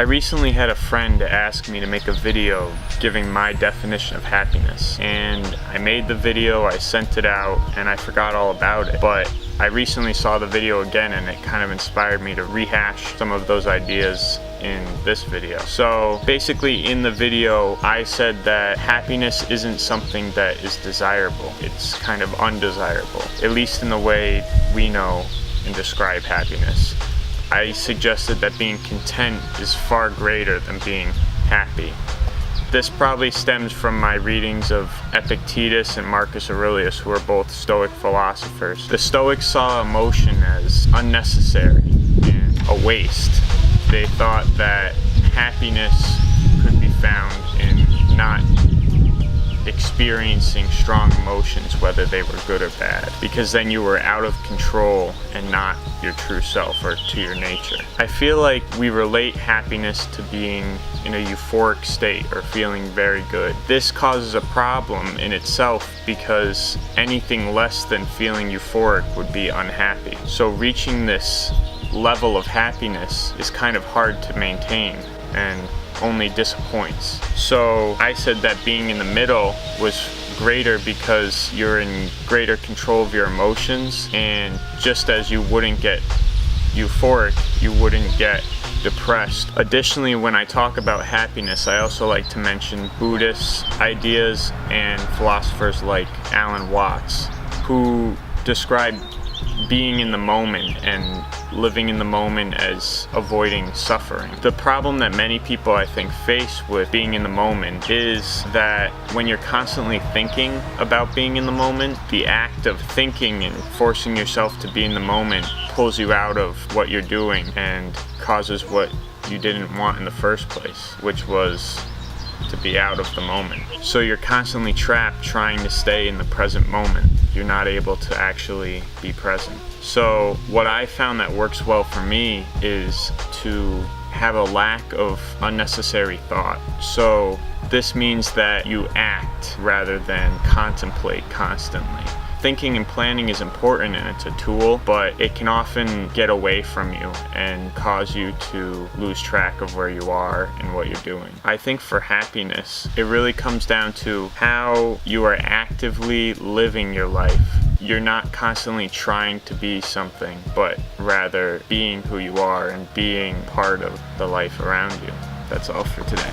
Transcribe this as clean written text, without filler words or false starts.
I recently had a friend ask me to make a video giving my definition of happiness, and I made the video, I sent it out, and I forgot all about it. But I recently saw the video again and it kind of inspired me to rehash some of those ideas in this video. So basically in the video I said that happiness isn't something that is desirable. It's kind of undesirable, at least in the way we know and describe happiness. I suggested that being content is far greater than being happy. This probably stems from my readings of Ep.2 and Marcus Aurelius, who are both Stoic philosophers. The Stoics saw emotion as unnecessary and a waste. They thought that happiness could be found in not experiencing strong emotions, whether they were good or bad, because then you were out of control and not your true self or to your nature. I feel like we relate happiness to being in a euphoric state or feeling very good. This causes a problem in itself because anything less than feeling euphoric would be unhappy. So reaching this level of happiness is kind of hard to maintain and only disappoints. So I said that being in the middle was greater because you're in greater control of your emotions, and just as you wouldn't get euphoric, you wouldn't get depressed. Additionally, when I talk about happiness, I also like to mention Buddhist ideas and philosophers like Alan Watts, who describe being in the moment and living in the moment as avoiding suffering. The problem that many people I think face with being in the moment is that when you're constantly thinking about being in the moment, the act of thinking and forcing yourself to be in the moment pulls you out of what you're doing and causes what you didn't want in the first place, which was to be out of the moment. So you're constantly trapped trying to stay in the present moment. You're not able to actually be present. So what I found that works well for me is to have a lack of unnecessary thought. So this means that you act rather than contemplate constantly. Thinking and planning is important and it's a tool, but it can often get away from you and cause you to lose track of where you are and what you're doing. I think for happiness, it really comes down to how you are actively living your life. You're not constantly trying to be something, but rather being who you are and being part of the life around you. That's all for today.